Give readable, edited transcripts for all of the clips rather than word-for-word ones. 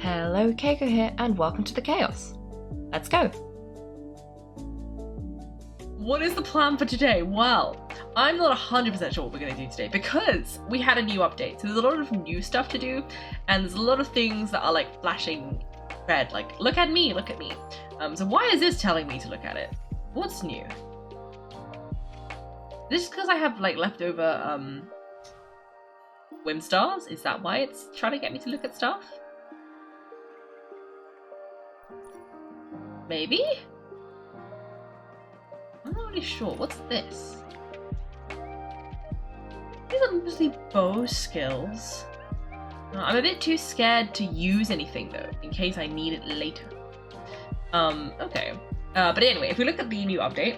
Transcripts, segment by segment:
Hello, Kaiko here, and welcome to the chaos. Let's go. What is the plan for today? Well, I'm not 100% sure what we're going to do today because we had a new update. So there's a lot of new stuff to do, and there's a lot of things that are like flashing red, like, look at me, look at me. So why is this telling me to look at it? What's new? This is because I have like leftover Whim stars? Is that why it's trying to get me to look at stuff? Maybe? I'm not really sure. What's this? These are mostly bow skills. I'm a bit too scared to use anything though, in case I need it later. Okay. But anyway, if we look at the new update.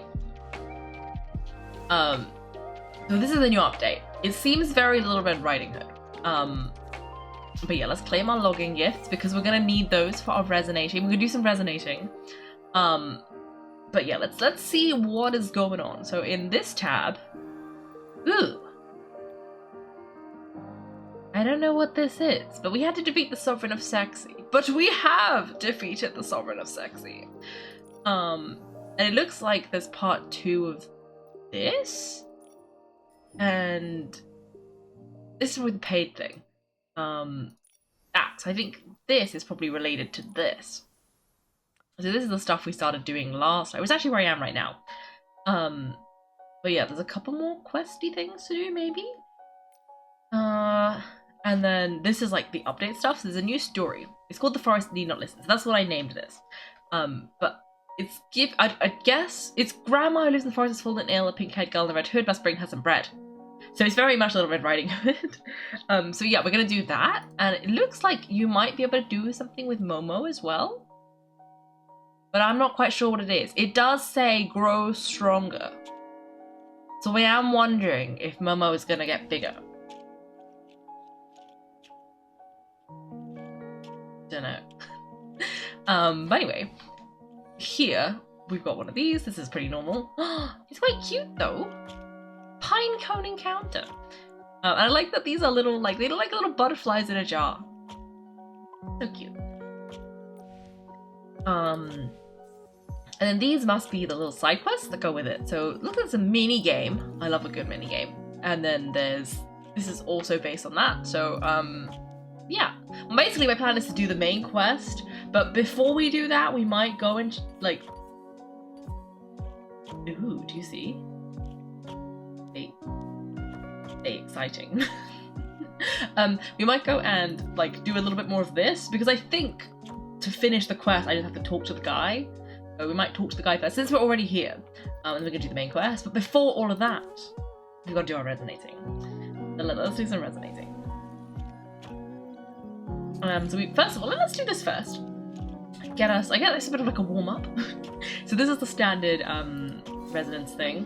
So this is the new update. It seems very Little Red Riding Hood. But yeah, let's claim our login gifts because we're gonna need those for our resonating. We're gonna do some resonating. But yeah, let's see what is going on. So in this tab, ooh, I don't know what this is, but we had to defeat the Sovereign of Sexy. But we have defeated the Sovereign of Sexy. And it looks like there's part 2 of this, and this is with the paid thing. So I think this is probably related to this. So this is the stuff we started doing last time. It's actually where I am right now. But yeah, there's a couple more questy things to do, maybe. And then this is like the update stuff. So there's a new story. It's called The Forest Need Not Listen. So that's what I named this. But it's I guess it's grandma who lives in the forest has fallen ill. A pink-haired girl in a red hood must bring her some bread. So it's very much Little Red Riding Hood. So yeah, we're gonna do that, and it looks like you might be able to do something with Momo as well. But I'm not quite sure what it is. It does say grow stronger. So I am wondering if Momo is gonna get bigger. Dunno. But anyway, here we've got one of these. This is pretty normal. It's quite cute though. Pine cone encounter. And I like that these are little, like, they look like little butterflies in a jar. So cute. And then these must be the little side quests that go with it. So look, it's a mini game. I love a good mini game. And then this is also based on that. So yeah. Basically my plan is to do the main quest, but before we do that, we might go and like, ooh, do you see? Exciting. We might go and like do a little bit more of this because I think to finish the quest I just have to talk to the guy. So we might talk to the guy first since we're already here, and we're gonna do the main quest. But before all of that, we've got to do our resonating. So let's do some resonating. So first of all, let's do this first. I guess it's a bit of like a warm up. So this is the standard resonance thing.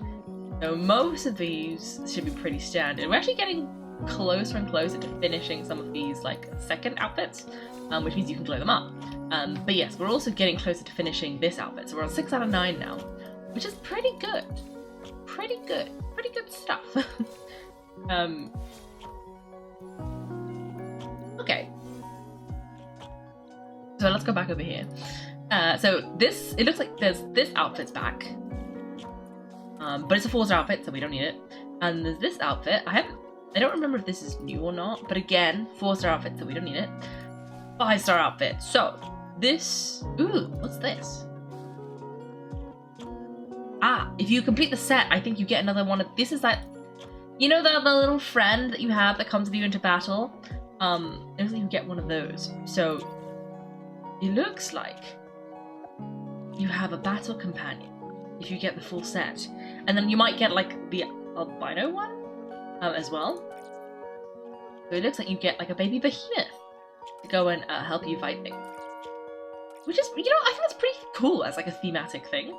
So most of these should be pretty standard. We're actually getting closer and closer to finishing some of these like second outfits, which means you can glow them up. But yes, we're also getting closer to finishing this outfit. So we're on 6 out of 9 now, which is pretty good. Pretty good stuff. Okay. So let's go back over here. So this, it looks like this outfit's back. But it's a 4-star outfit, so we don't need it. And there's this outfit. I don't remember if this is new or not, but again, 4-star outfit, so we don't need it. 5-star outfit. So this, ooh, what's this? Ah, if you complete the set, I think you get another one of, this is that, you know the little friend that you have that comes with you into battle? It looks like you get one of those. So it looks like you have a battle companion if you get the full set. And then you might get like the albino one as well. So it looks like you get like a baby behemoth to go and help you fight things. Which is, you know, I think that's pretty cool as like a thematic thing.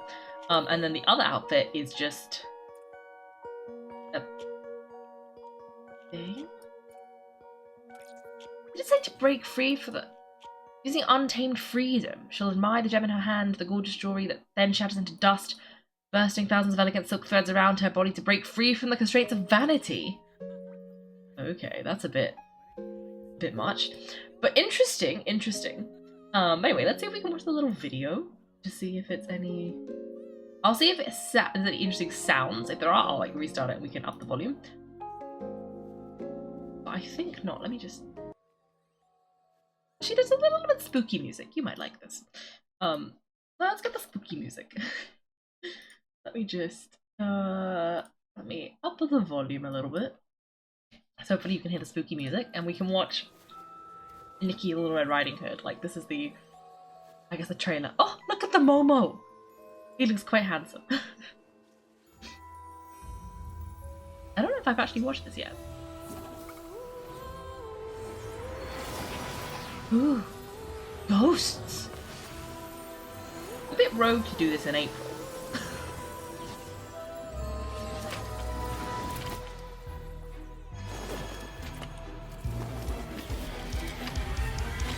And then the other outfit is just a thing. Did it say to break free for the... Using untamed freedom, she'll admire the gem in her hand, the gorgeous jewelry that then shatters into dust, bursting thousands of elegant silk threads around her body to break free from the constraints of vanity. Okay, that's a bit much. But interesting. Anyway, let's see if we can watch the little video to see if it's any... I'll see if there's any interesting sounds. If there are, I'll like restart it and we can up the volume. But I think not. Let me just... Actually, there's a little bit of spooky music. You might like this. Let's get the spooky music. Let me just... let me up the volume a little bit. So hopefully you can hear the spooky music and we can watch Nikki, Little Red Riding Hood. Like, this is the... I guess the trailer. Oh, look at the Momo! He looks quite handsome. I don't know if I've actually watched this yet. Ooh, ghosts! A bit rogue to do this in April.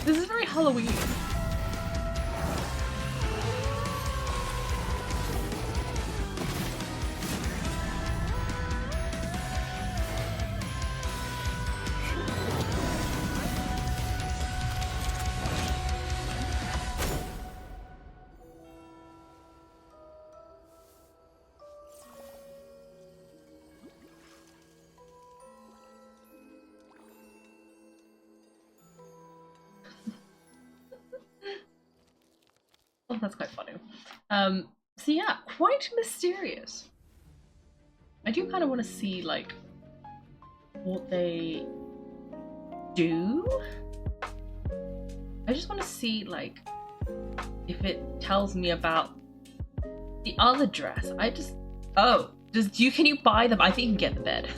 This is very Halloween. Oh, that's quite funny. So yeah, quite mysterious. I do kind of want to see, like, what they do. I just want to see, like, if it tells me about the other dress. I just... Oh, can you buy them? I think you can get the bed.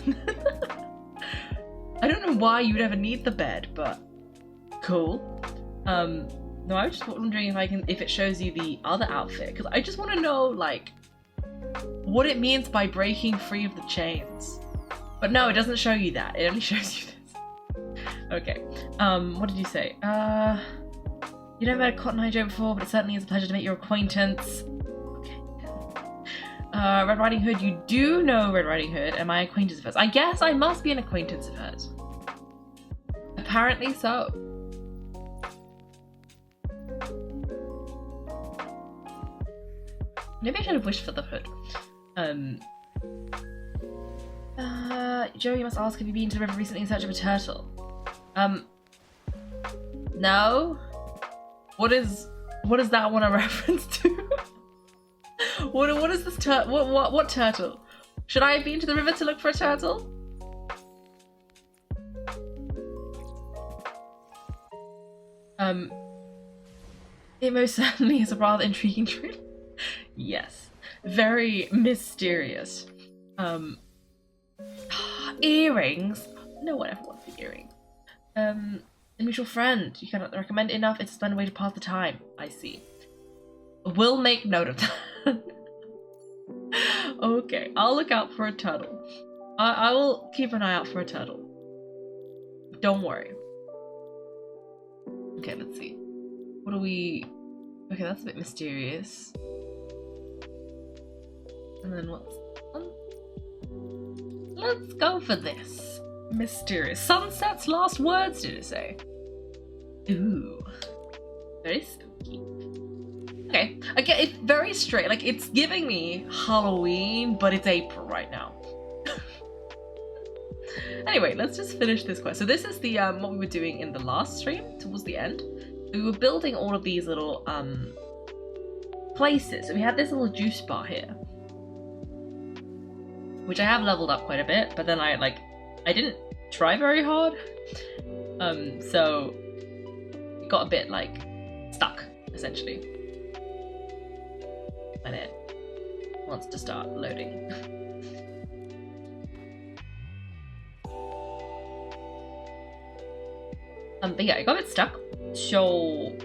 I don't know why you would ever need the bed, but cool. No, I was just wondering if it shows you the other outfit, because I just want to know, like, what it means by breaking free of the chains. But no, it doesn't show you that. It only shows you this. Okay. What did you say? You never met a Cotton Eye Joe before, but it certainly is a pleasure to make your acquaintance. Okay. Red Riding Hood, you do know Red Riding Hood, and my acquaintance of hers. I guess I must be an acquaintance of hers. Apparently so. Maybe I should have wished for the hood. Joe, you must ask, have you been to the river recently in search of a turtle? No? What is that one a reference to? what is this what turtle? Should I have been to the river to look for a turtle? It most certainly is a rather intriguing trailer. Yes, very mysterious. Earrings? No one ever wants the earrings. A mutual friend. You cannot recommend it enough. It's a splendid way to pass the time. I see. We'll make note of that. Okay, I'll look out for a turtle. I will keep an eye out for a turtle. Don't worry. Okay, let's see. What do we... Okay, that's a bit mysterious. And then what's... Let's go for this. Mysterious. Sunset's last words, did it say? Ooh. Very spooky. Okay. Again, it's very straight. Like, it's giving me Halloween, but it's April right now. Anyway, let's just finish this quest. So this is the what we were doing in the last stream, towards the end. We were building all of these little places. So we had this little juice bar here, which I have leveled up quite a bit, but then I didn't try very hard. So it got a bit like stuck, essentially. And it wants to start loading. But yeah, it got a bit stuck, so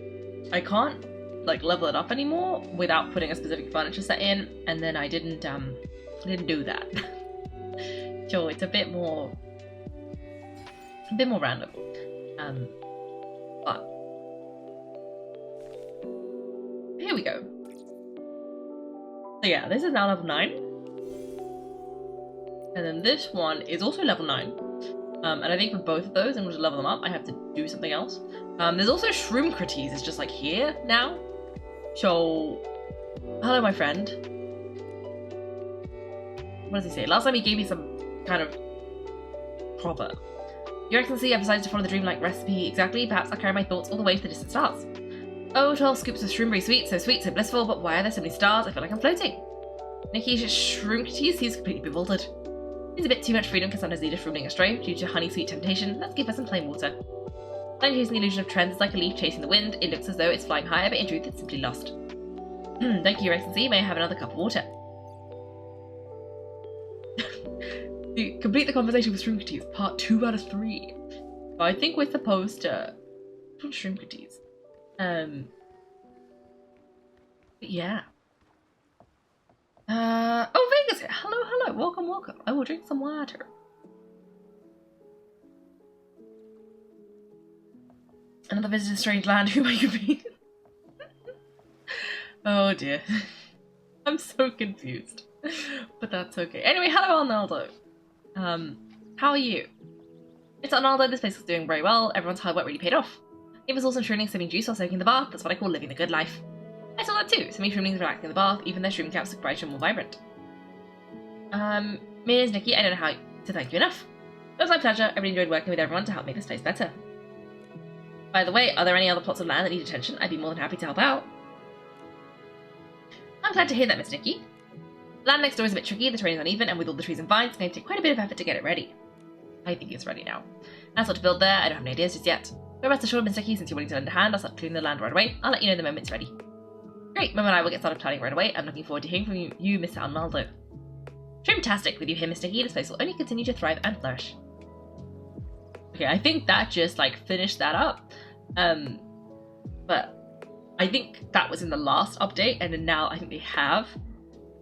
I can't like level it up anymore without putting a specific furniture set in, and then I didn't do that. So it's a bit more random. But here we go. So yeah, this is now level 9. And then this one is also level 9. And I think for both of those, in order to level them up, I have to do something else. There's also Shroomcrates is just like here now. So, hello my friend. What does he say? Last time he gave me some kind of proper. Your Excellency, I've decided to follow the dreamlike recipe exactly. Perhaps I'll carry my thoughts all the way to the distant stars. Oh, 12 scoops of shroomberry sweet, so blissful, but why are there so many stars? I feel like I'm floating. Nikki's Shroomcrates, he's completely bewildered. It's a bit too much freedom can sometimes lead us from running astray due to honey sweet temptation. Let's give her some plain water. Flying chasing the illusion of trends is like a leaf chasing the wind. It looks as though it's flying higher, but in truth it's simply lost. Thank you, Your Excellency. May I have another cup of water? Complete the conversation with Shroomcrates, part 2 out of 3. So I think we're supposed to... Shroomcrates. But yeah. Oh, Vegas! Hello, welcome. I will drink some water. Another visitor to strange land, who might you be? Oh dear. I'm so confused. But that's okay. Anyway, hello Arnaldo. How are you? It's Arnaldo, this place is doing very well. Everyone's hard work really paid off. It was also shrooming sipping juice while soaking in the bath. That's what I call living the good life. I saw that too. So many shroomlings relaxing in the bath, even their shroom caps look brighter and more vibrant. Ms. Nikki, I don't know how to thank you enough. It was my pleasure. I really enjoyed working with everyone to help make this place better. By the way, are there any other plots of land that need attention? I'd be more than happy to help out. I'm glad to hear that, Miss Nikki. Land next door is a bit tricky, the terrain is uneven, and with all the trees and vines, it's going to take quite a bit of effort to get it ready. I think it's ready now. As what to build there, I don't have any ideas just yet. But rest assured, Miss Nikki, since you're willing to lend a hand, I'll start clearing the land right away. I'll let you know the moment it's ready. Great, Mum and I will get started planning right away. I'm looking forward to hearing from you, Mr. Arnaldo. Shroomtastic with you here, Miss Nikki. This place will only continue to thrive and flourish. Okay, I think that just, like, finished that up. But I think that was in the last update, and then now I think they have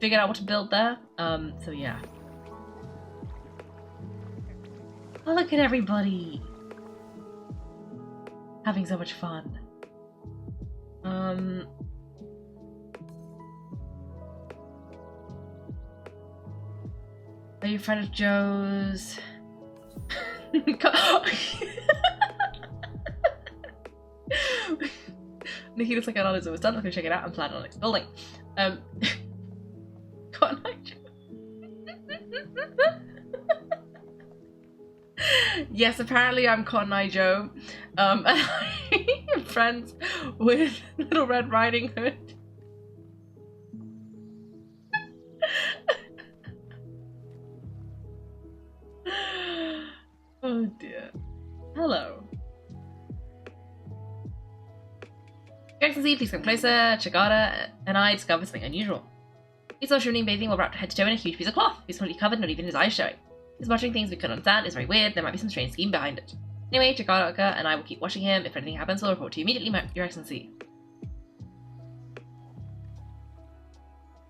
figured out what to build there. So yeah. Oh, look at everybody! Having so much fun. Are you a friend of Joe's? Nikki looks like Arnaldo's almost done. Let's go check it out and plan on next building. Cotton Eye Joe. Yes, apparently I'm Cotton Eye Joe. And I'm friends with Little Red Riding Hood. Oh dear. Hello. Your Excellency, please come closer. Chagata and I discovered something unusual. We saw Shrooming bathing while wrapped head to toe in a huge piece of cloth. He was completely covered, not even his eyes showing. He's watching things we couldn't understand. It's very weird. There might be some strange scheme behind it. Anyway, Chagata and I will keep watching him. If anything happens, we'll report to you immediately, Your Excellency.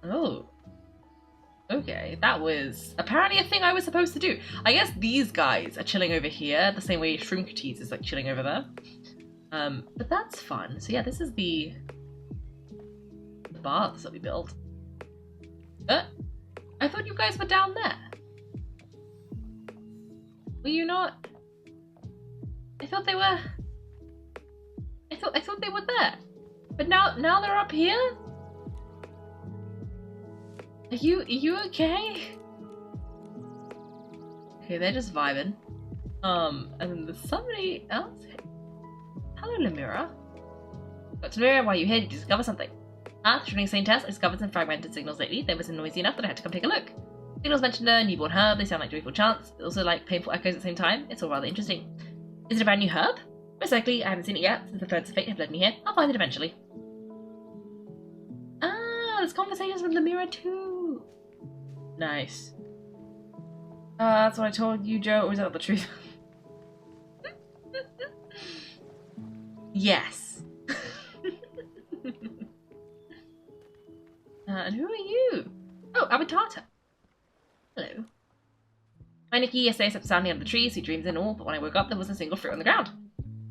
Oh. Okay, that was apparently a thing I was supposed to do. I guess these guys are chilling over here, the same way Shroomcrates is like chilling over there. But that's fun. So yeah, this is the baths that we built. But I thought you guys were down there. Were you not? I thought they were. I thought they were there. But now they're up here? Are you okay? Okay, they're just vibing. And then there's somebody else. Hello, Lemura. Dr. Lemura, why are you here? Did you discover something? During the same test, I discovered some fragmented signals lately. They were noisy enough that I had to come take a look. Signals mentioned a newborn herb. They sound like joyful chants. Also like painful echoes at the same time. It's all rather interesting. Is it a brand new herb? Most likely. I haven't seen it yet, since the threads of fate have led me here. I'll find it eventually. Ah, there's conversations with Lemura too. Nice. That's what I told you, Joe, or is that the truth? Yes. And who are you? Oh, Abatata. Hello. My Nikki yesterday slept soundly under the trees, sweet dreams and all, but when I woke up there wasn't a single fruit on the ground.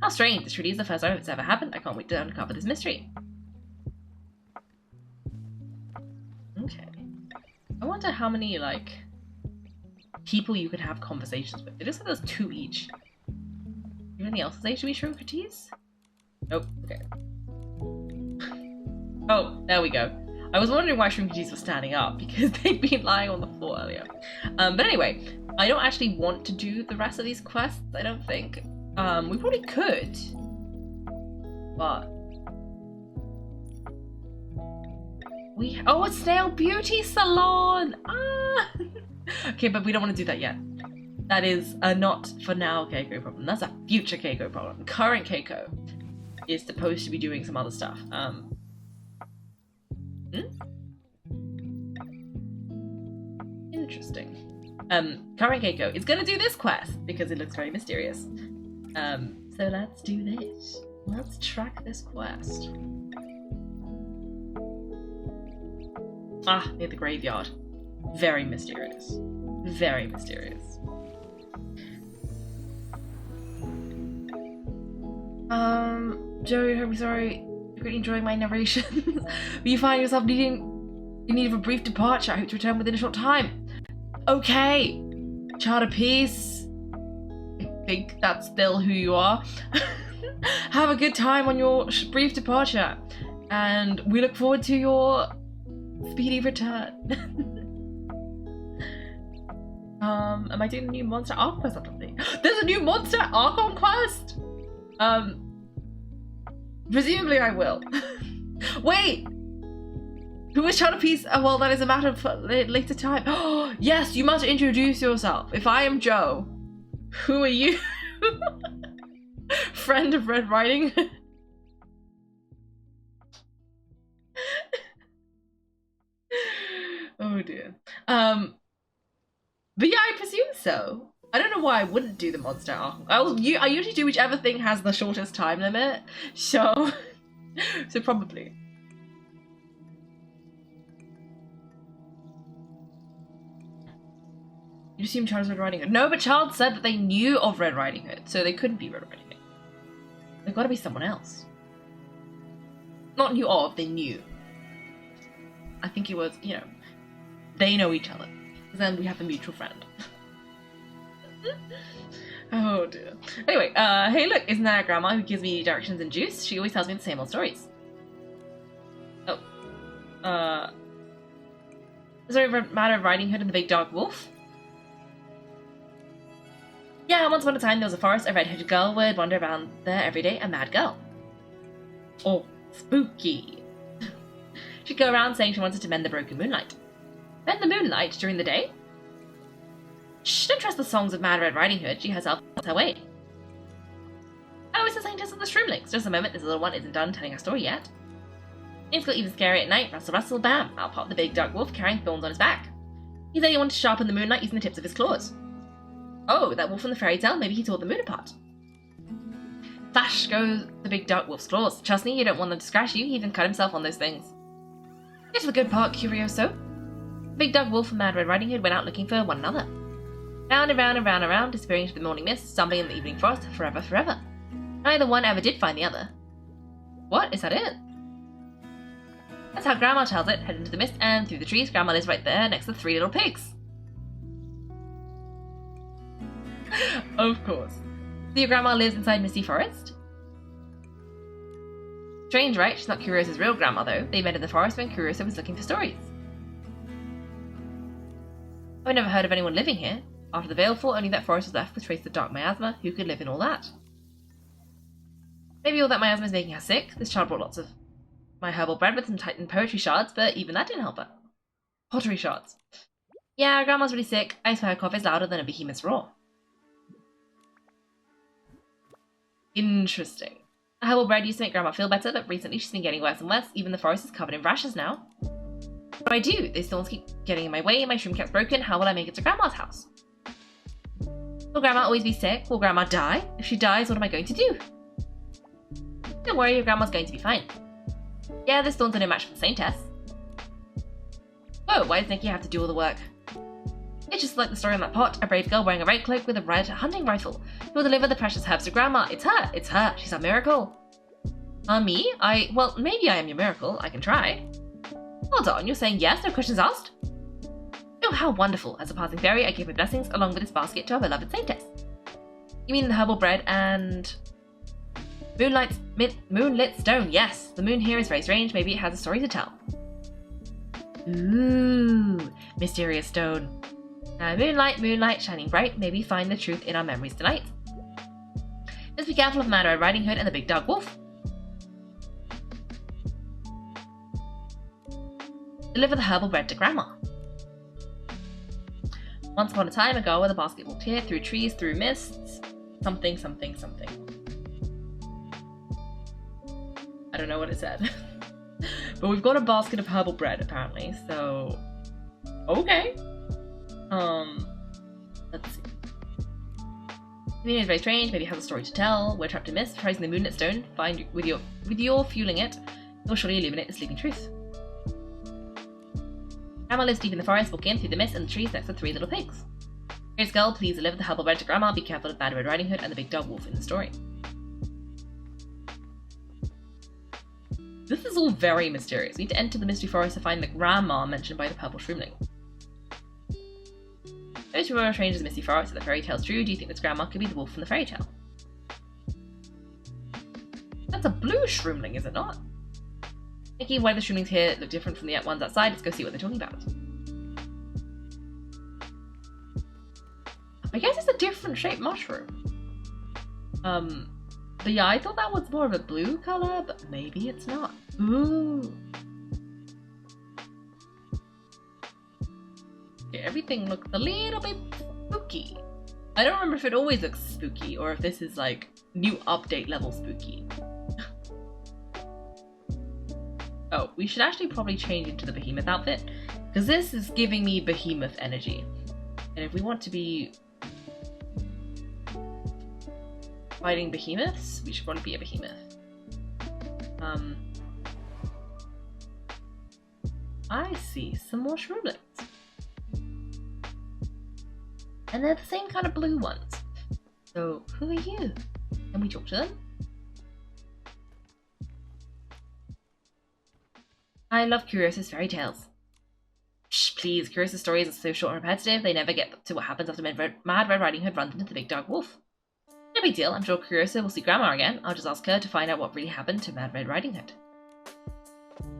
How strange, this truly is the first time it's ever happened. I can't wait to uncover this mystery. Okay. I wonder how many, like, people you could have conversations with. It looks like there's 2 each. Anything else to say to me, Shroomcrates? Nope. Okay. Oh, there we go. I was wondering why Shrinkages were standing up, because they'd been lying on the floor earlier. But anyway, I don't actually want to do the rest of these quests, I don't think. We probably could. But... Oh, a snail beauty salon! Ah! Okay, but we don't want to do that yet. That is a not for now Kaiko problem. That's a future Kaiko problem. Current Kaiko is supposed to be doing some other stuff. Interesting. Current Kaiko is gonna do this quest because it looks very mysterious. So let's do this. Let's track this quest. Ah, near the graveyard. Very mysterious. Very mysterious. Joey, I'm sorry. You're really enjoying my narration. But you find yourself in need of a brief departure. I hope to return within a short time. Okay. Child of peace. I think that's still who you are. Have a good time on your brief departure. And we look forward to your speedy return. Am I doing a new monster arc quest or something? There's a new monster arc quest? Presumably I will. Wait! Who is Child of Peace? Oh, well, that is a matter for later time. Oh, yes, you must introduce yourself. If I am Joe, who are you? Friend of Red Riding Hood? Oh dear. But yeah, I presume so. I don't know why I wouldn't do the monster arc. I usually do whichever thing has the shortest time limit, so so probably. You assume Child's Red Riding Hood. No, but Child said that they knew of Red Riding Hood, so they couldn't be Red Riding Hood. They've got to be someone else. Not knew of, they knew. I think it was, you know, they know each other. Then we have a mutual friend. Oh dear. Anyway, hey look, isn't that Grandma who gives me directions and juice? She always tells me the same old stories. Oh. Is there a matter of Riding Hood and the Big Dark Wolf? Yeah, once upon a time there was a forest. A red-hooded girl would wander around there every day. A mad girl. Oh, spooky. She'd go around saying she wanted to mend the broken moonlight. Mend the moonlight during the day? Shh, don't trust the songs of Mad Red Riding Hood. She herself has her way. Oh, it's the scientist of the Shroomlings. Just a moment, this little one isn't done telling her story yet. Things got even scary at night. Rustle, rustle, bam. Out popped the big dark wolf carrying thorns on his back. He said he wanted to sharpen the moonlight using the tips of his claws. Oh, that wolf from the fairy tale. Maybe he tore the moon apart. Flash goes the big dark wolf's claws. Trust me, you don't want them to scratch you. He even cut himself on those things. Get to the good part, Curioso. The big dark wolf and Mad Red Riding Hood went out looking for one another. Round and round and round and round, disappearing into the morning mist, stumbling in the evening frost, forever, forever. Neither one ever did find the other. What? Is that it? That's how Grandma tells it. Head into the mist and through the trees. Grandma lives right there next to the 3 little pigs. Of course. So your grandma lives inside Misty Forest? Strange, right? She's not Curioso's real grandma, though. They met in the forest when Curioso was looking for stories. I've never heard of anyone living here. After the Veilful, only that forest was left with traces of dark miasma. Who could live in all that? Maybe all that miasma is making her sick. This child brought lots of my herbal bread with some Titan poetry shards, but even that didn't help her. Pottery shards. Yeah, Grandma's really sick. I swear her cough is louder than a behemoth's roar. Interesting. The herbal bread used to make Grandma feel better, but recently she's been getting worse and worse. Even the forest is covered in rashes now. What do I do? These thorns keep getting in my way, my shroom cat's broken. How will I make it to Grandma's house? Will Grandma always be sick? Will Grandma die? If she dies, what am I going to do? Don't worry, your Grandma's going to be fine. Yeah, this thorn's are no match for the Saintess. Whoa, why does Nikki have to do all the work? It's just like the story on that pot. A brave girl wearing a red cloak with a red hunting rifle who will deliver the precious herbs to Grandma. It's her! It's her! She's our miracle! Me? Well, maybe I am your miracle. I can try. Hold on, you're saying yes? No questions asked? Oh, how wonderful. As a passing fairy, I give my blessings along with this basket to our beloved Saintess. You mean the herbal bread and... Moonlit stone, yes. The moon here is very strange. Maybe it has a story to tell. Ooh, mysterious stone. Moonlight, shining bright. Maybe find the truth in our memories tonight. Just be careful of Mad Red Riding Hood and the big dog wolf. Deliver the herbal bread to Grandma. Once upon a time ago, where the basket walked here, through trees, through mists. Something. I don't know what it said. But we've got a basket of herbal bread, apparently, so... Okay. Let's see. The meaning is very strange, maybe it has a story to tell. We're trapped in mist, prizing the moonlit stone. Find with your fueling it, you'll surely illuminate the sleeping truth. Grandma lives deep in the forest, walking through the mist and the trees next to 3 little pigs. Here's girl, please deliver the herbal bread to Grandma. Be careful of Mad Red Riding Hood and the big dog wolf in the story. This is all very mysterious. We need to enter the mystery forest to find the grandma mentioned by the purple shroomling. Those who are strange as the mystery forest, are the fairy tales true? Do you think this grandma could be the wolf from the fairy tale? That's a blue shroomling, is it not? Nikki, why the shroomlings here look different from the ones outside? Let's go see what they're talking about. I guess it's a different shaped mushroom. But yeah, I thought that was more of a blue color, but maybe it's not. Ooh. Okay, everything looks a little bit spooky. I don't remember if it always looks spooky or if this is like new update level spooky. Oh, we should actually probably change into the behemoth outfit because this is giving me behemoth energy. And if we want to be fighting behemoths, we should want to be a behemoth. I see some more shroomlings. And they're the same kind of blue ones. So, who are you? Can we talk to them? I love Curiosa's fairy tales. Shh, please, Curiosa's stories are so short and repetitive, they never get to what happens after Mad Red Riding Hood runs into the big dog wolf. No big deal, I'm sure Curiosa will see Grandma again. I'll just ask her to find out what really happened to Mad Red Riding Hood.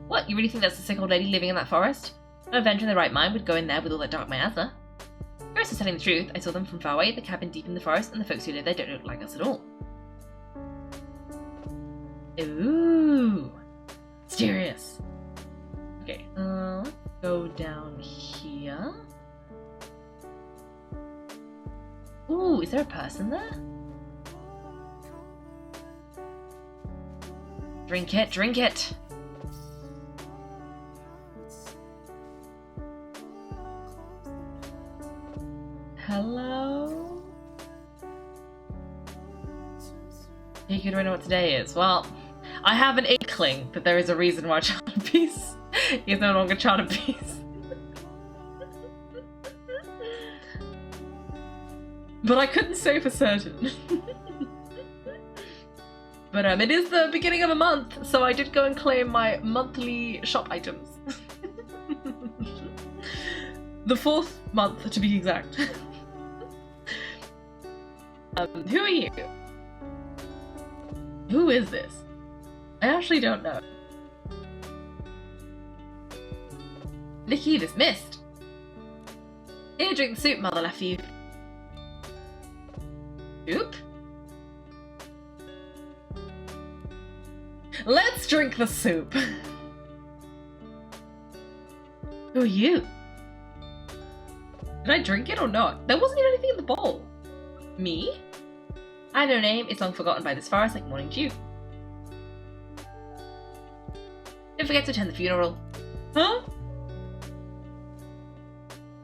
What, you really think that's the sick old lady living in that forest? No adventure in the right mind would go in there with all that dark miasma. Curiousa's telling the truth. I saw them from far away, the cabin deep in the forest, and the folks who live there don't look like us at all. Ooh, mysterious. Okay, let's go down here. Ooh, is there a person there? Drink it, drink it! Hello? You could know what today is. Well, I have an inkling that there is a reason why Child of Peace is no longer Child of Peace. But I couldn't say for certain. But it is the beginning of a month, so I did go and claim my monthly shop items. The 4th month, to be exact. Who are you? Who is this? I actually don't know. Nikki, dismissed. Here, drink the soup Mother left for you. Soup? Let's drink the soup. Who are you? Did I drink it or not? There wasn't even anything in the bowl. Me? I have no name. It's long forgotten by this forest like morning dew. Don't forget to attend the funeral. Huh?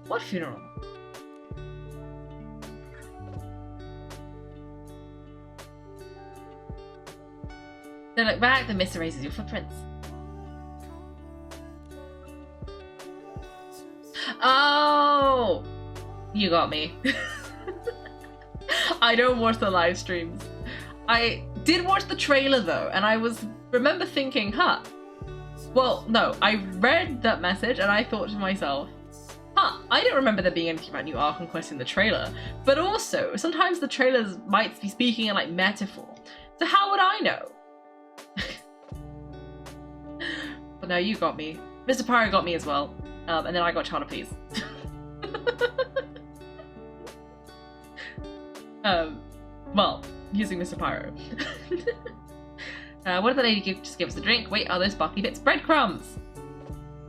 What funeral? Don't look back, the mist erases your footprints. Oh! You got me. I don't watch the live streams. I did watch the trailer though, and I remember thinking, huh. Well, no, I read that message and I thought to myself, huh, I don't remember there being anything about new Archon quests in the trailer. But also, sometimes the trailers might be speaking in like metaphor. So how would I know? But no, you got me. Mr. Pyro got me as well. And then I got Charlotte. Well, using Mr. Pyro. What did the lady just give us a drink? Wait, are those sparkly bits breadcrumbs?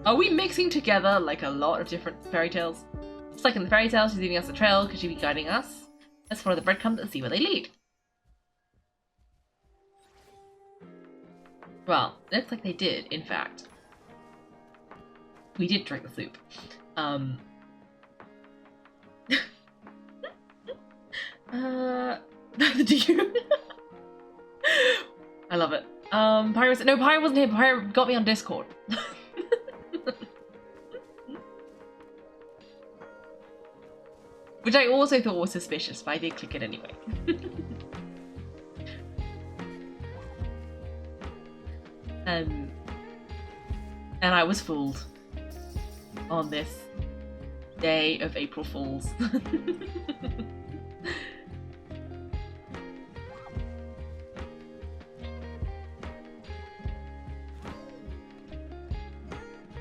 Are we mixing together like a lot of different fairy tales? Just like in the fairy tale, she's leaving us a trail. Could she be guiding us? Let's follow the breadcrumbs and see where they lead. Well, it looks like they did, in fact. We did drink the soup. Do you? I love it. Pyro was, no, Pyro wasn't here. Pyro got me on Discord. Which I also thought was suspicious, but I did click it anyway. And I was fooled on this day of April Fools.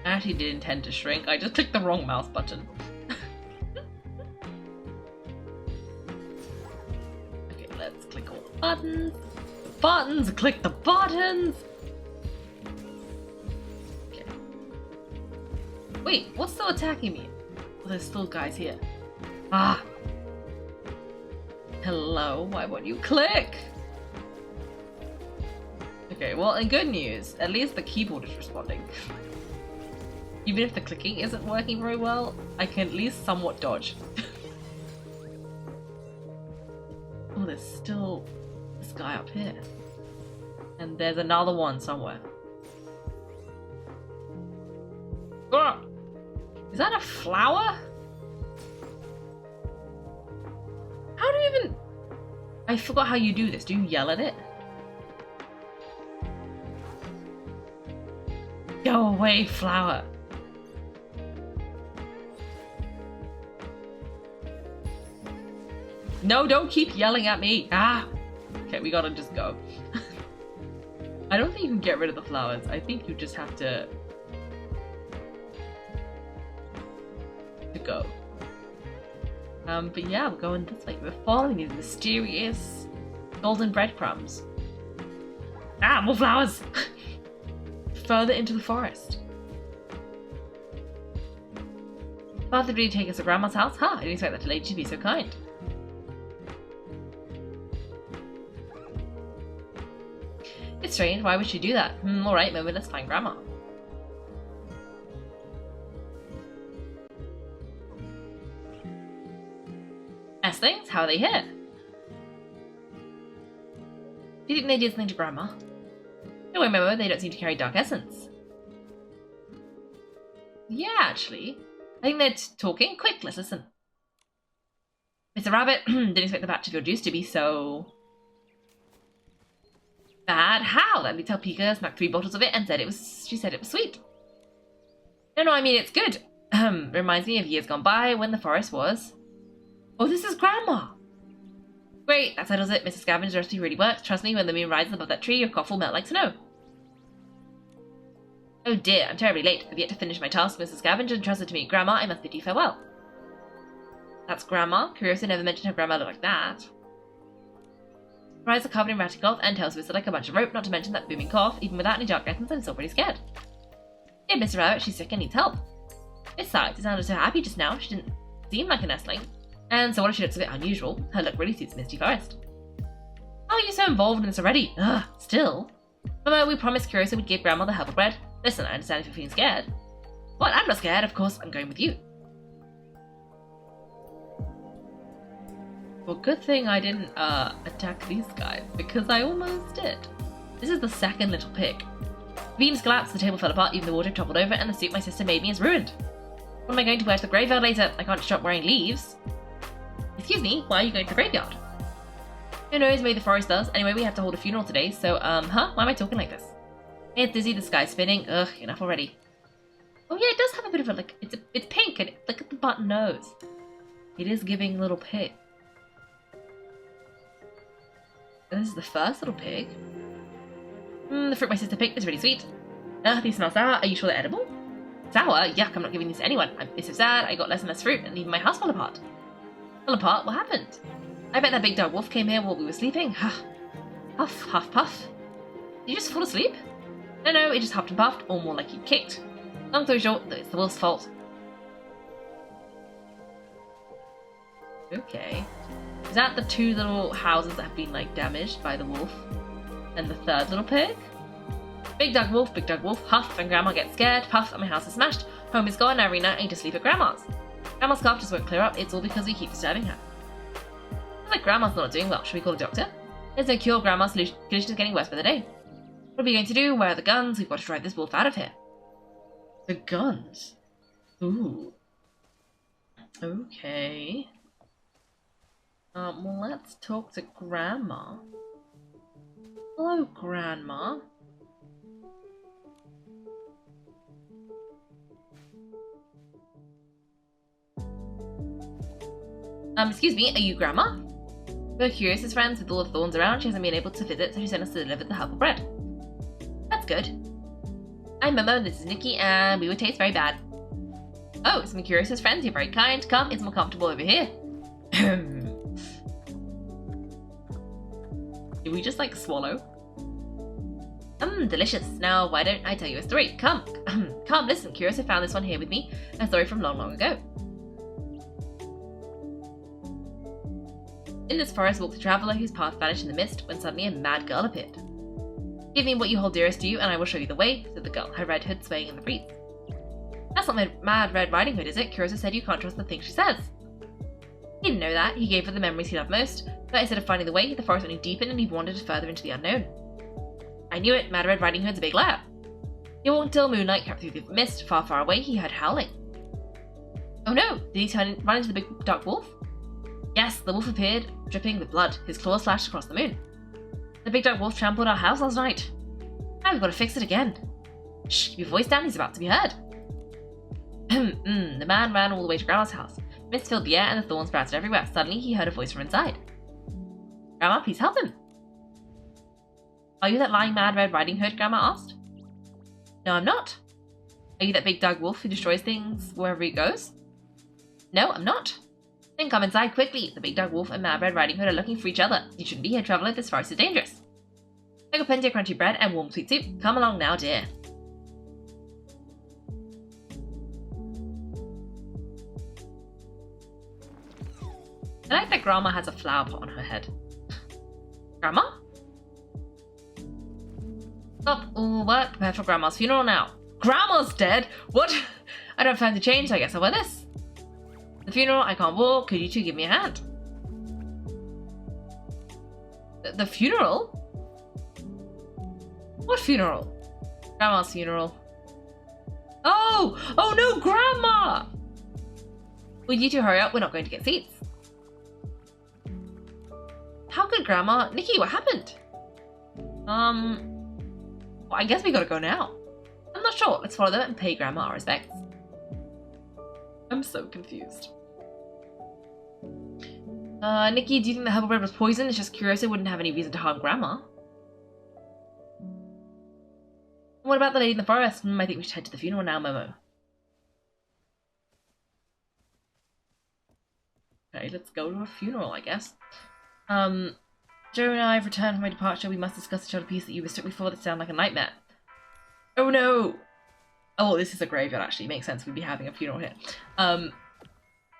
I actually did intend to shrink, I just clicked the wrong mouse button. Okay, let's click all the buttons. The buttons! Click the buttons! Okay. Wait, what's still attacking me? Oh, there's still guys here. Ah! Hello, why won't you click? Okay, well, in good news, at least the keyboard is responding. Even if the clicking isn't working very well, I can at least somewhat dodge. Oh, there's still this guy up here. And there's another one somewhere. Ah! Is that a flower? How do you even... I forgot how you do this. Do you yell at it? Go away, flower. No, don't keep yelling at me. Ah! Okay, we gotta just go. I don't think you can get rid of the flowers. I think you just have to go. But yeah, we're going this way. We're following these mysterious golden breadcrumbs. Ah, more flowers! Further into the forest. Father did take us to Grandma's house? Huh, I didn't expect that lady to be so kind. It's strange, why would she do that? Alright, maybe let's find Grandma. Things? How are they here? Do you think they did something to Grandma? No, remember, they don't seem to carry dark essence. Yeah, actually. I think they're talking. Quick, let's listen. Mr. Rabbit, didn't expect the batch of your juice to be so... bad. How? Let me tell Pika smacked 3 bottles of it and said it was... she said it was sweet. No, I mean, it's good. Reminds me of years gone by when the forest was... Oh, this is Grandma! Great, that settles it. Mrs. Scavenger's recipe really works. Trust me, when the moon rises above that tree, your cough will melt like snow. Oh dear, I'm terribly late. I've yet to finish my task. Mrs. Scavenger entrusted to me. Grandma, I must bid you farewell. That's Grandma? Curioso never mentioned her grandma looked like that. Her eyes are covered in ratty cloth and tails twisted like a bunch of rope, not to mention that booming cough. Even without any dark essence, I'm still pretty scared. Yeah, Mr. Rabbit, she's sick and needs help. Besides, it sounded so happy just now. She didn't seem like a nestling. And so what if she looks a bit unusual? Her look really suits Misty Forest. How are you so involved in this already? Ugh, still. Remember, we promised Curioso we'd give Grandma the herbal bread. Listen, I understand if you're feeling scared. What? I'm not scared, of course, I'm going with you. Well, good thing I didn't, attack these guys, because I almost did. This is the second little pig. Beans collapsed, the table fell apart, even the water toppled over, and the soup my sister made me is ruined. What am I going to wear to the graveyard later? I can't stop wearing leaves. Excuse me, why are you going to the graveyard? Who knows, maybe the forest does. Anyway, we have to hold a funeral today, so, why am I talking like this? It's dizzy, the sky's spinning. Ugh, enough already. Oh yeah, it does have a bit of a, like, it's pink, and look at the button nose. It is giving little pig. This is the first little pig. The fruit my sister picked is really sweet. These smell sour. Are you sure they're edible? Sour? Yuck, I'm not giving these to anyone. It's so sad. I got less and less fruit, and even my house fell apart. Fell apart? What happened? I bet that big dog wolf came here while we were sleeping. Huff, huff, puff. Did you just fall asleep? No, it just huffed and puffed, or more like he kicked. Long story short, it's the wolf's fault. Okay. Is that the two little houses that have been, like, damaged by the wolf? And the third little pig? Big dog wolf, huff, and Grandma gets scared, puff, and my house is smashed. Home is gone, every night I need to sleep at Grandma's. Grandma's cough just won't clear up, it's all because we keep disturbing her. Looks like Grandma's not doing well, should we call a doctor? There's no cure, Grandma's condition is getting worse by the day. What are we going to do? Where are the guns? We've got to drive this wolf out of here. The guns? Ooh. Okay. Well, let's talk to Grandma. Hello, Grandma. Excuse me, are you Grandma? We're curious as friends with all the thorns around. She hasn't been able to visit, so she sent us to deliver the helpful bread. That's good. I'm Momo, and this is Nikki, and we would taste very bad. Oh, some curious as friends, you're very kind. Come, it's more comfortable over here. Did we just, like, swallow? Delicious. Now, why don't I tell you a story? Come, come, listen. Curious, I found this one here with me. A story from long, long ago. In this forest walked a traveller whose path vanished in the mist when suddenly a mad girl appeared. Give me what you hold dearest to you, and I will show you the way, said the girl, her red hood swaying in the breeze. That's not my mad Red Riding Hood, is it? Curioso said you can't trust the things she says. He didn't know that. He gave her the memories he loved most, but instead of finding the way, the forest only deepened and he wandered further into the unknown. I knew it. Mad Red Riding Hood's a big liar. He walked until moonlight crept through the mist. Far, far away, he heard howling. Oh no! Did he run into the big dark wolf? Yes, the wolf appeared, dripping with blood. His claws slashed across the moon. The big dark wolf trampled our house last night. Now we've got to fix it again. Shh, keep your voice down, he's about to be heard. The man ran all the way to Grandma's house. Mist filled the air and the thorns sprouted everywhere. Suddenly, he heard a voice from inside. Grandma, please help him. Are you that lying mad Red Riding Hood? Grandma asked. No, I'm not. Are you that big dog wolf who destroys things wherever he goes? No, I'm not. Then come inside quickly. The big dog wolf and Mad Red Riding Hood are looking for each other. You shouldn't be here, traveller. This forest is dangerous. I got plenty of crunchy bread and warm sweet soup. Come along now, dear. I like that Grandma has a flower pot on her head. Grandma? Stop all work. Prepare for Grandma's funeral now. Grandma's dead? What? I don't have time to change, so I guess I'll wear this. The funeral, I can't walk. Could you two give me a hand? The funeral? What funeral? Grandma's funeral. Oh! Oh no, Grandma! Will you two hurry up? We're not going to get seats. How could Grandma? Nikki, what happened? Well, I guess we gotta go now. I'm not sure. Let's follow them and pay Grandma our respects. I'm so confused. Nikki, do you think the herbal bread was poisoned? It's just curious it wouldn't have any reason to harm Grandma. What about the lady in the forest? I think we should head to the funeral now, Momo. Okay, let's go to a funeral, I guess. Joe and I have returned from my departure. We must discuss the other piece that you mistook me for. That sound like a nightmare. Oh no! Oh, this is a graveyard, actually. Makes sense we'd be having a funeral here.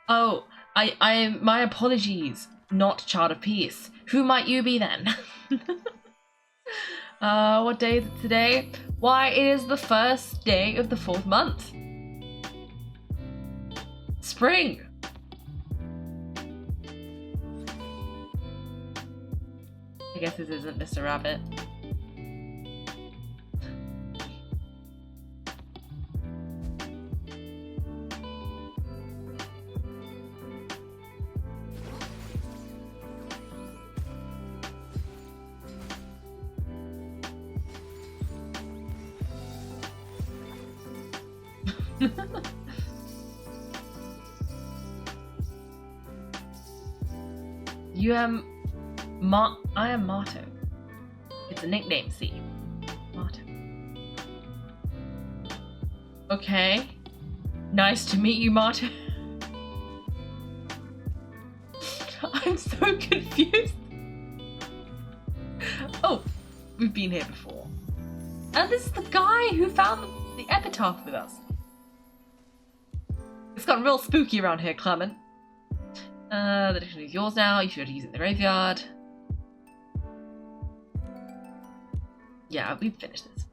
Oh, my apologies. Not Child of Peace. Who might you be then? What day is it today? Why, it is the first day of the 4th month. Spring! I guess this isn't Mr. Rabbit. I am Marto. It's a nickname, see. Marto. Okay. Nice to meet you, Marto. I'm so confused. Oh, we've been here before. And this is the guy who found the epitaph with us. It's gotten real spooky around here, Clement. The dictionary is yours now. You should use it in the graveyard. Yeah, we've finished this.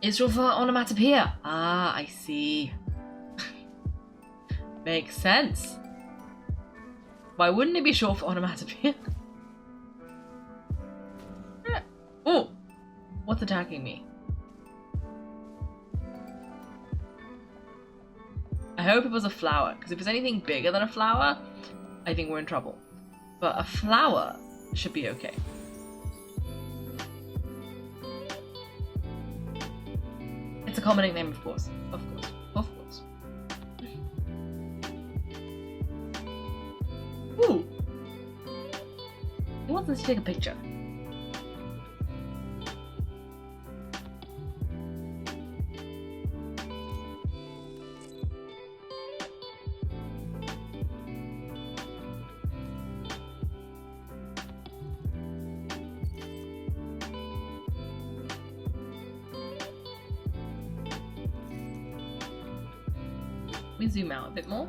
It's short for onomatopoeia. Ah, I see. Makes sense. Why wouldn't it be short for onomatopoeia? Oh, what's attacking me? I hope it was a flower, because if it's anything bigger than a flower, I think we're in trouble. But a flower should be okay. It's a common nickname, of course. Of course. Of course. Ooh! He wants us to take a picture. Let me zoom out a bit more.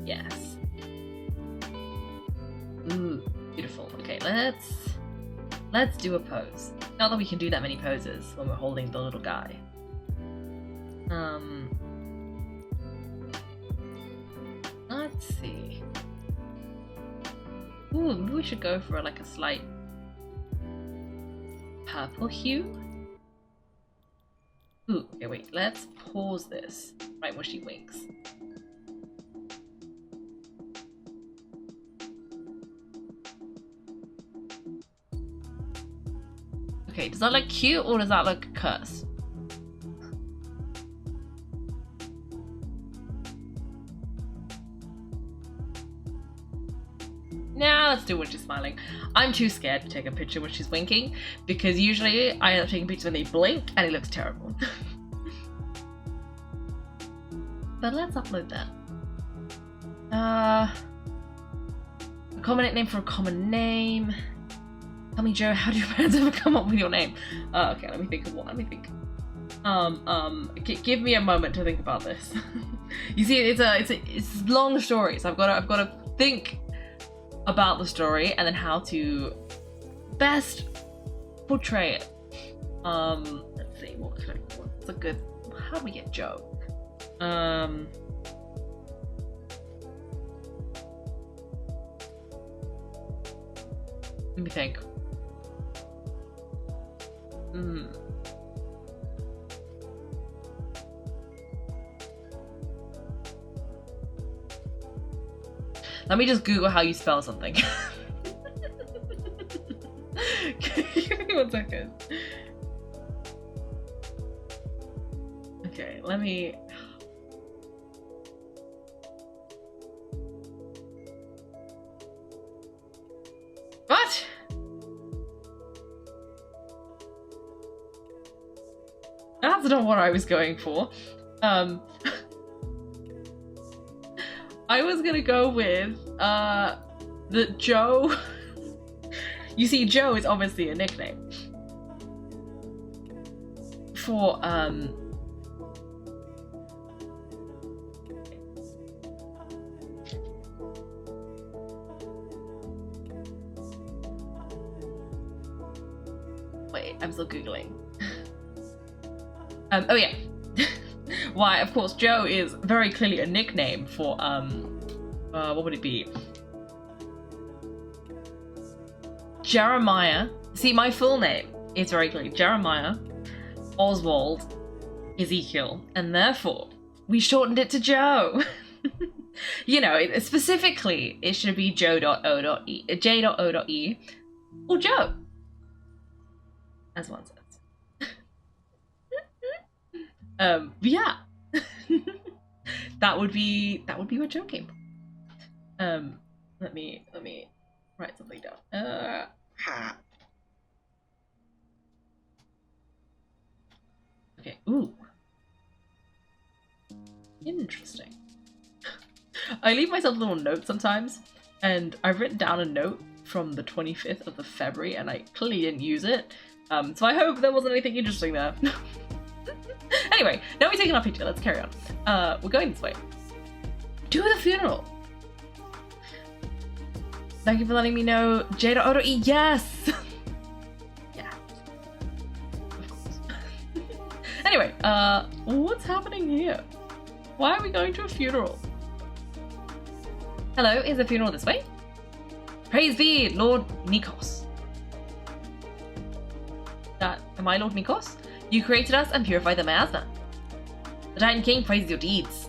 Yes. Ooh, beautiful. Okay, let's do a pose. Not that we can do that many poses when we're holding the little guy. Let's see. Ooh, maybe we should go for like a slight purple hue. Ooh, okay, wait, let's pause this right when she winks. Okay, does that look cute or does that look cursed? Nah, let's do when she's smiling. I'm too scared to take a picture when she's winking because usually I end up taking pictures when they blink and it looks terrible. But let's upload that. A common nickname for a common name. Tell me, Joe, how do your parents ever come up with your name? Okay, let me think of one. Let me think. Give me a moment to think about this. You see, it's a long story, so I've got to think about the story and then how to best portray it. Let's see, what's a good, how do we get Joe? Let me think. Let me just Google how you spell something. Give me 1 second. Okay, let me... What? That's not what I was going for. I was gonna go with the Joe. You see, Joe is obviously a nickname for wait, I'm still Googling. Oh yeah. Why, of course, Joe is very clearly a nickname for, what would it be? Jeremiah. See, my full name is very clearly Jeremiah Oswald Ezekiel, and therefore we shortened it to Joe. You know, specifically, it should be J.O.E, or Joe, as one says. Yeah. that would be where Joe came from. Let me write something down. Okay, ooh. Interesting. I leave myself little notes sometimes, and I've written down a note from the 25th of the February, and I clearly didn't use it. So I hope there wasn't anything interesting there. Anyway, now we've taken our picture, let's carry on. We're going this way. To the funeral! Thank you for letting me know. Jada Oro-e, yes! Yeah. Of course. Anyway, what's happening here? Why are we going to a funeral? Hello, is the funeral this way? Praise be, Lord Nikos. Am I Lord Nikos? You created us and purified the miasma. The Titan King praises your deeds.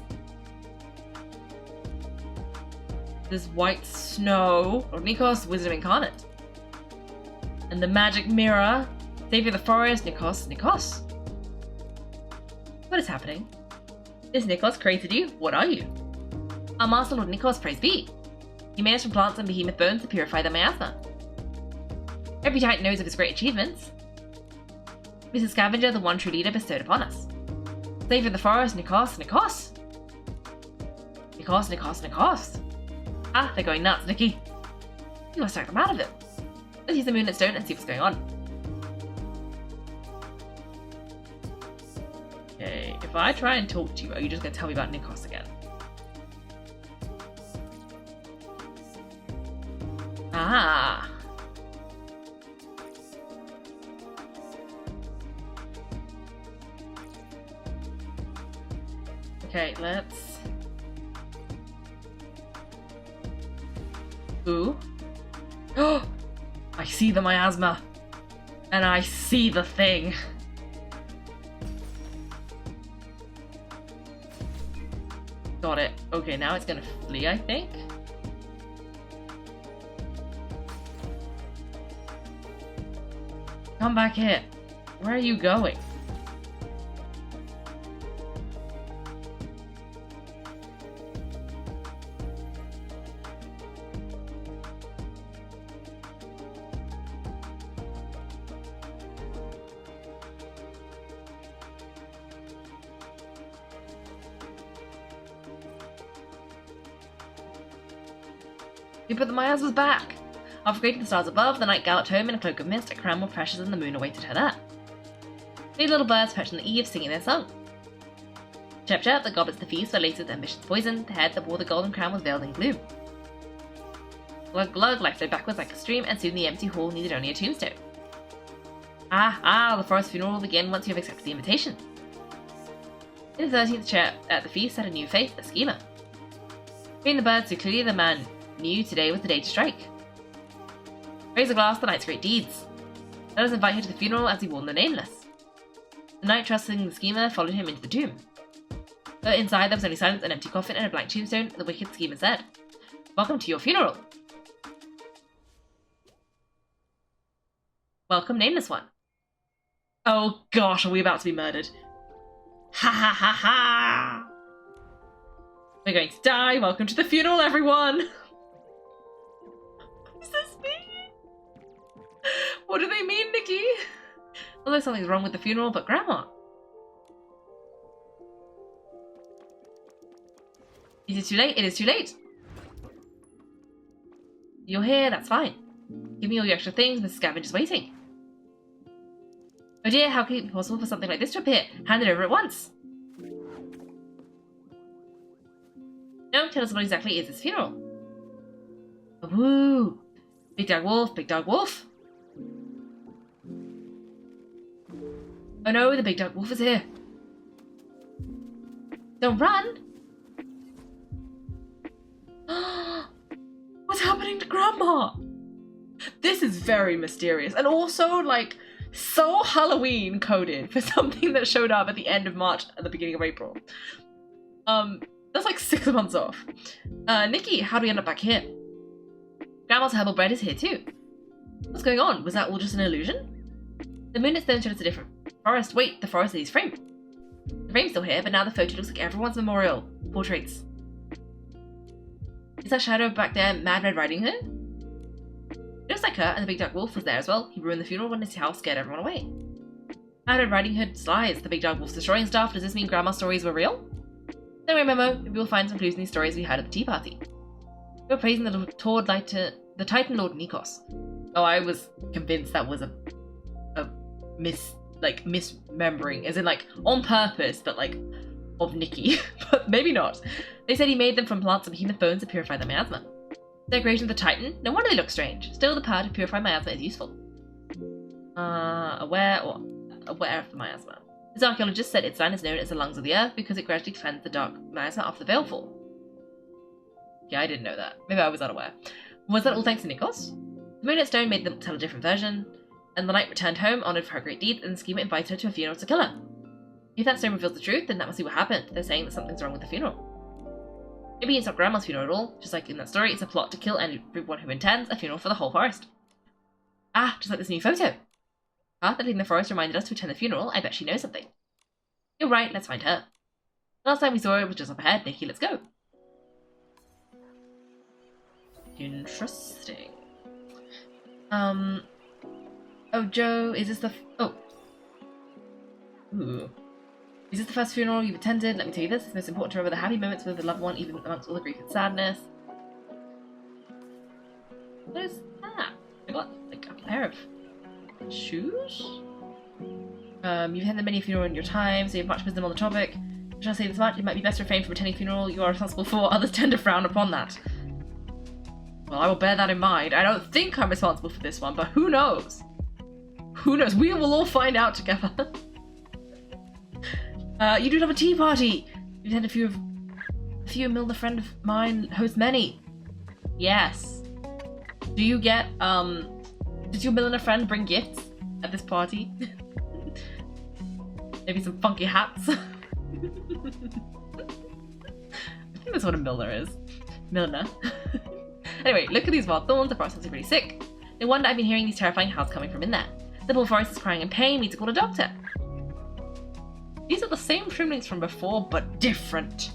This white snow, Lord Nikos, wisdom incarnate. And the magic mirror, savior of the forest, Nikos. What is happening? This Nikos created you? What are you? Our master Lord Nikos, praise be. He made us from plants and behemoth bones to purify the miasma. Every Titan knows of his great achievements. Mrs. Scavenger, the one true leader, bestowed upon us. Savior of the forest, Nikos. Ah, they're going nuts, Nikki. You must take them out of it. Let's use the moonlit stone and see what's going on. Okay, if I try and talk to you, are you just going to tell me about Nikos again? Ah. Okay, let's... Ooh. Oh! I see the miasma. And I see the thing. Got it. Okay, now it's gonna flee, I think. Come back here. Where are you going? You put the miasmas back! After creating the stars above, the night galloped home in a cloak of mist, a crown more precious than the moon awaited her there. Three little birds perched on the eaves, singing their song. Chirp chirp, the goblets the feast were laced with ambition's poison, the head that wore the golden crown was veiled in gloom. Glug glug, life flowed backwards like a stream, and soon the empty hall needed only a tombstone. The forest funeral will begin once you have accepted the invitation. In the 13th chair at the feast sat a new face, a schemer. Hearing the birds so clearly, the man knew today was the day to strike. Raise a glass, the knight's great deeds. Let us invite her to the funeral as he warned the nameless. The knight, trusting the schemer, followed him into the tomb. But inside there was only silence, an empty coffin, and a blank tombstone. The wicked schemer said, "Welcome to your funeral." Welcome, nameless one. Oh gosh, are we about to be murdered? Ha ha ha ha! We're going to die. Welcome to the funeral, everyone! Is this me? What do they mean, Nikki? Although something's wrong with the funeral, but Grandma. Is it too late? It is too late. You're here, that's fine. Give me all your extra things, Mrs. Scavenger's waiting. Oh dear, how can it be possible for something like this to appear? Hand it over at once. No, tell us what exactly is this funeral. Woo! Big dog wolf, big dog wolf. Oh no, the big dog wolf is here. Don't run! What's happening to Grandma? This is very mysterious and also like so Halloween coded for something that showed up at the end of March at the beginning of April. That's like 6 months off. Nikki, how do we end up back here? Grandma's herbal bread is here too. What's going on? Was that all just an illusion? The moonlit stone showed us a different forest. Wait, the forest is framed. The frame's still here, but now the photo looks like everyone's memorial portraits. Is that shadow back there Mad Red Riding Hood? Just like her, and the big dark wolf was there as well. He ruined the funeral when his house scared everyone away. Mad Red Riding Hood lies. The big dark wolf's destroying stuff. Does this mean Grandma's stories were real? Don't worry, Memo. Maybe we'll find some clues in these stories we had at the tea party. We were praising the Titan Lord Nikos. Oh, I was convinced that was a misremembering, as in like on purpose, but like of Nikki. But maybe not. They said he made them from plants and behemoth bones to purify the miasma. Their creation of the Titan? No wonder they look strange. Still, the power to purify miasma is useful. Aware of the miasma. This archaeologist said its sign is known as the lungs of the earth because it gradually cleansed the dark miasma after the veilfall. Yeah, I didn't know that. Maybe I was unaware. Was that all thanks to Nikos? The Moonlit Stone made them tell a different version, and the knight returned home, honoured for her great deeds, and the schemer invited her to a funeral to kill her. If that stone reveals the truth, then that must be what happened. They're saying that something's wrong with the funeral. Maybe it's not Grandma's funeral at all. Just like in that story, it's a plot to kill everyone who attends a funeral for the whole forest. Ah, just like this new photo. Path that leading the forest reminded us to attend the funeral. I bet she knows something. You're right, let's find her. Last time we saw her was just up ahead. Nikki, let's go. Interesting. Oh, Joe, is this the... Ooh. Is this the first funeral you've attended? Let me tell you this. It's most important to remember the happy moments with the loved one, even amongst all the grief and sadness. What is that? I got, like, a pair of shoes? You've attended many funerals in your time, so you have much wisdom on the topic. Should I say this much? It might be best to refrain from attending a funeral you are responsible for. Others tend to frown upon that. Well, I will bear that in mind. I don't think I'm responsible for this one, but who knows? Who knows? We will all find out together. You do have a tea party! You attend a few Milner friend of mine host many. Yes. Do you get, did your Milner friend bring gifts at this party? Maybe some funky hats? I think that's what a Milner is. Milner. Anyway, look at these wild thorns. The forest is pretty sick. No wonder I've been hearing these terrifying howls coming from in there. The poor forest is crying in pain. Needs to call a doctor. These are the same shrimplings from before, but different.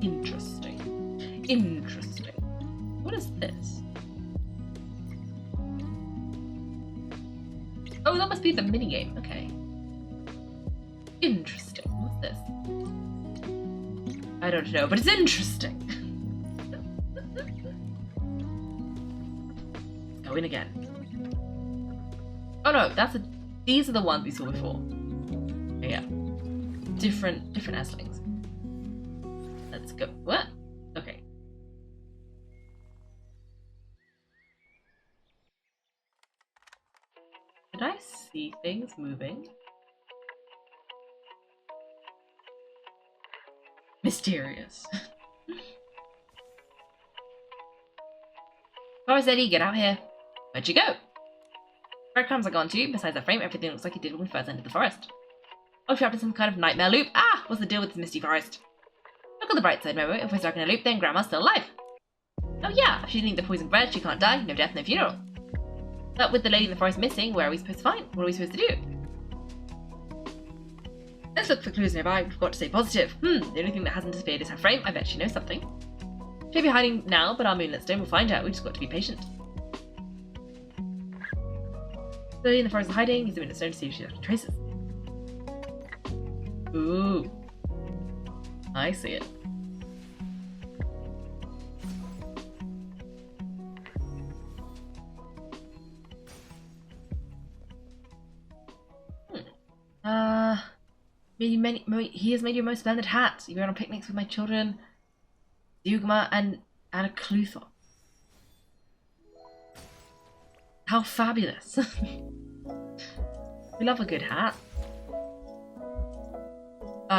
Interesting. Interesting. What is this? Oh, that must be the minigame. Okay. Interesting. What's this? I don't know, but it's interesting. Go in again. Oh no, these are the ones we saw before. Yeah. Different Esslings. Let's go. What? Okay. Did I see things moving? Mysterious. Forest Eddie, get out here. Where'd you go? Breadcrumbs are gone too. Besides that frame, everything looks like it did when we first entered the forest. Oh, trapped in some kind of nightmare loop. Ah, what's the deal with this misty forest? Look on the bright side, Momo. If we're stuck in a loop, then Grandma's still alive. Oh yeah, if she didn't eat the poisoned bread, she can't die. No death, no funeral. But with the lady in the forest missing, where are we supposed to find? What are we supposed to do? Let's look for clues nearby. We've got to stay positive. The only thing that hasn't disappeared is her frame. I bet she knows something. She'll be hiding now, but our Moonlit Stone will find her. We just got to be patient. The lady in the forest is hiding. Use the Moonlit Stone to see if she left traces. Ooh. I see it. He has made you a most splendid hat. You go on picnics with my children, Dugma and Cluthor. How fabulous. We love a good hat.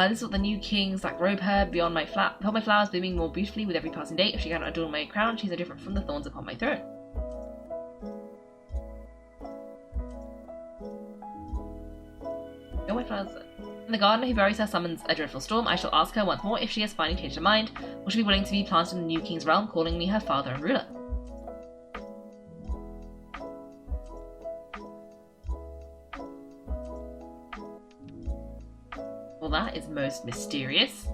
This is what the new king's like robe her beyond my flowers blooming more beautifully with every passing day. If she cannot adorn my crown, she's no different from the thorns upon my throne. Oh, my flowers. In the garden, who buries her summons a dreadful storm. I shall ask her once more if she has finally changed her mind. Will she be willing to be planted in the new king's realm, calling me her father and ruler? Well, that is most mysterious.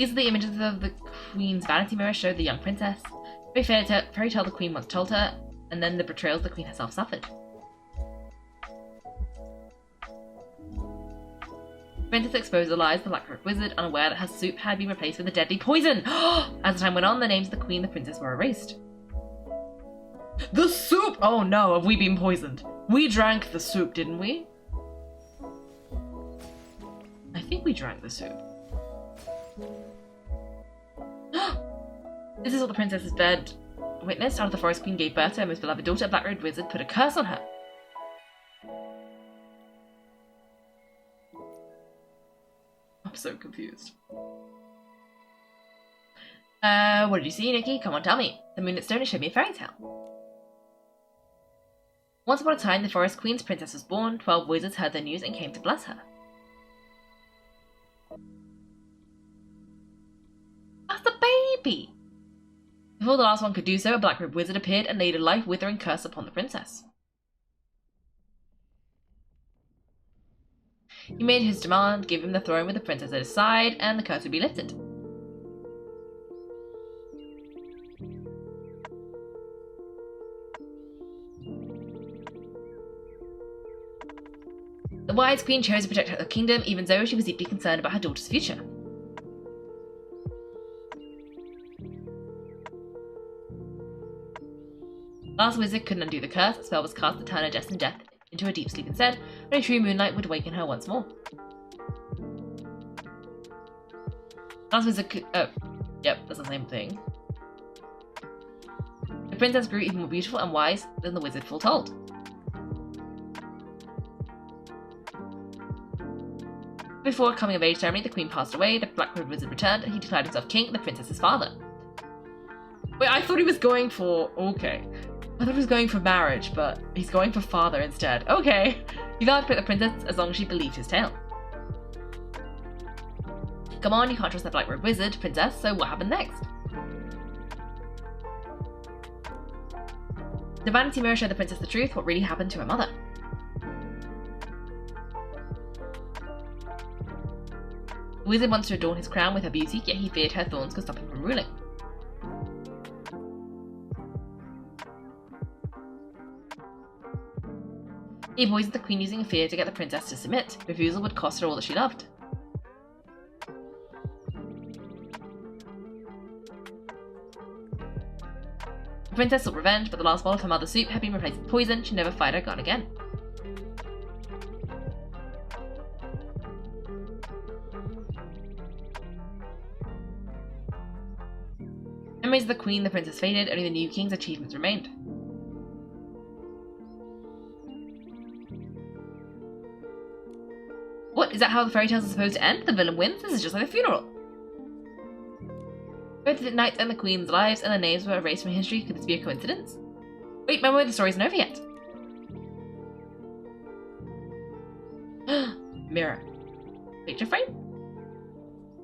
These are the images of the Queen's vanity mirror showed the young princess. Fairy tale the Queen once told her, and then the betrayals the Queen herself suffered. The princess exposed the lies of the Black-Robed Wizard, unaware that her soup had been replaced with a deadly poison. As the time went on, the names of the Queen and the princess were erased. The soup! Oh no, have we been poisoned? We drank the soup, didn't we? I think we drank the soup. This is what the princess's bed witnessed. Out of the forest, Queen gave birth to her most beloved daughter. A Black-Robed Wizard put a curse on her. I'm so confused. What did you see, Nikki? Come on, tell me. The moonlit stone showed me a fairy tale. Once upon a time, the forest queen's princess was born. 12 wizards heard the news and came to bless her. That's the baby! Before the last one could do so, a Black-Robed Wizard appeared and laid a life-withering curse upon the princess. He made his demand, give him the throne with the princess at his side, and the curse would be lifted. The wise queen chose to protect her kingdom, even though she was deeply concerned about her daughter's future. The last wizard couldn't undo the curse. A spell was cast to turn her destined death into a deep sleep instead, but a true moonlight would awaken her once more. Last wizard could... oh, yep, that's the same thing. The princess grew even more beautiful and wise than the wizard foretold. Before coming of age ceremony, the queen passed away, the Black-Robed Wizard returned, and he declared himself king and the princess's father. Wait, I thought he was going for... okay. I thought he was going for marriage, but he's going for father instead. Okay. He vowed to protect the princess as long as she believed his tale. Come on, you can't trust that Black-Robed Wizard, princess, so what happened next? The vanity mirror showed the princess the truth, what really happened to her mother. The wizard wants to adorn his crown with her beauty, yet he feared her thorns could stop him from ruling. He poisoned the queen using fear to get the princess to submit. Refusal would cost her all that she loved. The princess sought revenge, but the last bowl of her mother's soup had been replaced with poison. She never fired her gun again. Memories of the queen, the princess faded, only the new king's achievements remained. What? Is that how the fairy tales are supposed to end? The villain wins? This is just like a funeral. Both the knights and the queen's lives and their names were erased from history. Could this be a coincidence? Wait, remember, the story isn't over yet. Mirror. Picture frame?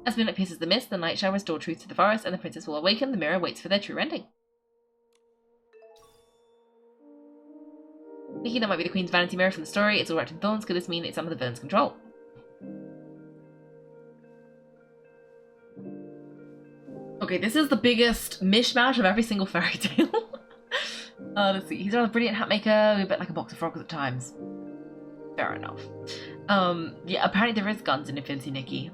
As moonlight pierces the mist, the night shall restore truth to the forest, and the princess will awaken. The mirror waits for their true ending. Thinking that might be the queen's vanity mirror from the story, it's all wrapped in thorns. Could this mean it's under the villain's control? Okay, this is the biggest mishmash of every single fairy tale. Let's see. He's a brilliant hat maker, a bit like a box of frogs at times. Fair enough. Yeah, apparently there is guns in Infinity Nikki.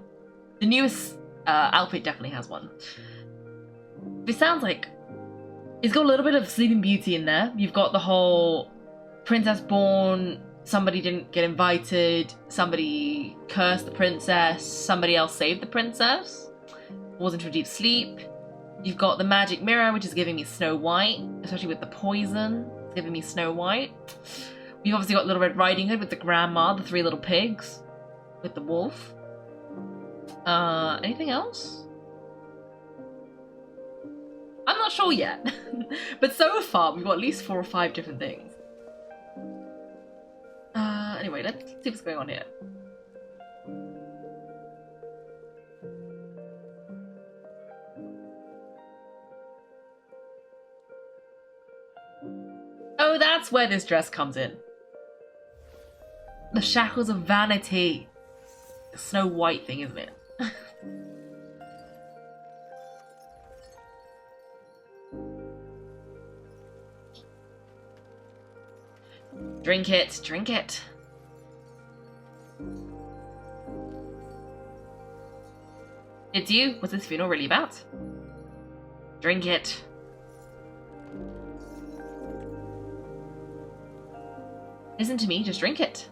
The newest outfit definitely has one. This sounds like... it's got a little bit of Sleeping Beauty in there. You've got the whole princess born, somebody didn't get invited, somebody cursed the princess, somebody else saved the princess, was into a deep sleep. You've got the magic mirror, which is giving me Snow White, especially with the poison. It's giving me Snow White. We've obviously got Little Red Riding Hood with the grandma, the three little pigs, with the wolf. Anything else? I'm not sure yet. But so far, we've got at least 4 or 5 different things. Anyway, let's see what's going on here. Oh, that's where this dress comes in. The shackles of vanity. The Snow White thing, isn't it? Drink it, drink it. It's you. What's this funeral really about? Drink it. Listen to me, just drink it.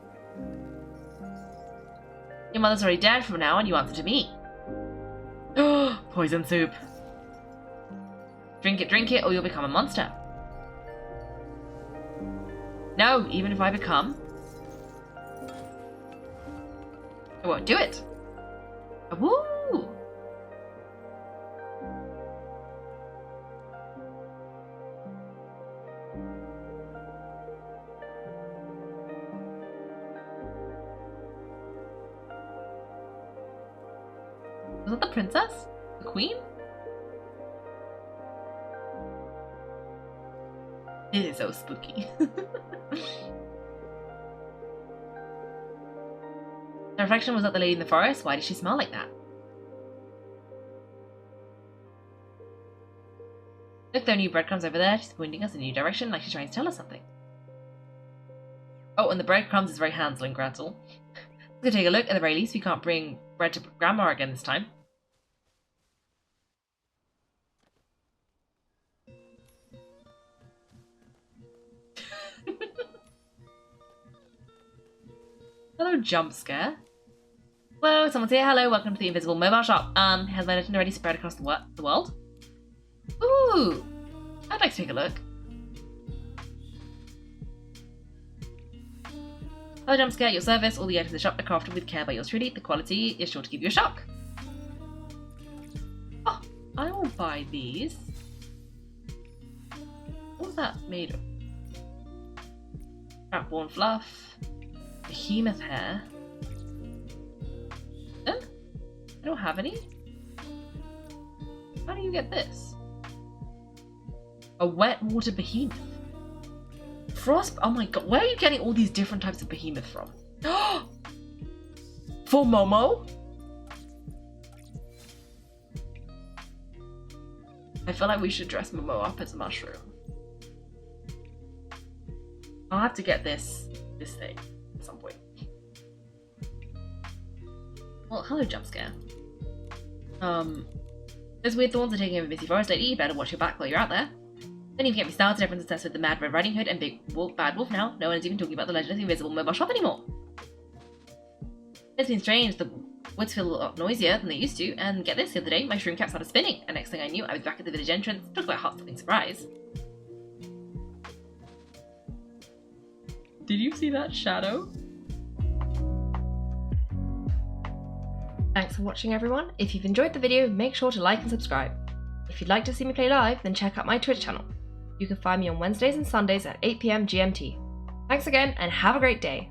Your mother's already dead from now on, you answer to me. Poison soup. Drink it, or you'll become a monster. No, even if I become... I won't do it. Woo! Was that the princess? The queen? It is so spooky. The reflection was that the lady in the forest. Why did she smell like that? Look, there are new breadcrumbs over there. She's pointing us in a new direction like she's trying to tell us something. Oh, and the breadcrumbs is very Hansel and Gretel. Let's go take a look. At the very least, we can't bring bread to Grandma again this time. Hello, jump scare. Hello, someone's here. Hello, welcome to the Invisible Mobile Shop. Has my legend already spread across the world? Ooh, I'd like to take a look. Hello, jump scare. Your service. All the items in the shop are crafted with care by yours truly. The quality is sure to give you a shock. Oh, I will buy these. What's that made of? Crapborn fluff. Behemoth hair. I don't have any. How do you get this? A wet water behemoth. Frost. Oh my god, where are you getting all these different types of behemoth from? For Momo? I feel like we should dress Momo up as a mushroom. I'll have to get this thing at some point. Well, hello, jump scare. Those weird thorns are taking over Missy Forest lately. You better watch your back while you're out there. Don't even get me started. Everyone's obsessed with the Mad Red Riding Hood and Bad Wolf now. No one is even talking about the legend of the Invisible Mobile Shop anymore. It's been strange. The woods feel a lot noisier than they used to. And get this, the other day, my shroom cap started spinning. And next thing I knew, I was back at the village entrance. Talk about heart-stopping surprise. Did you see that shadow? Thanks for watching, everyone. If you've enjoyed the video, make sure to like and subscribe. If you'd like to see me play live, then check out my Twitch channel. You can find me on Wednesdays and Sundays at 8 PM GMT. Thanks again, and have a great day.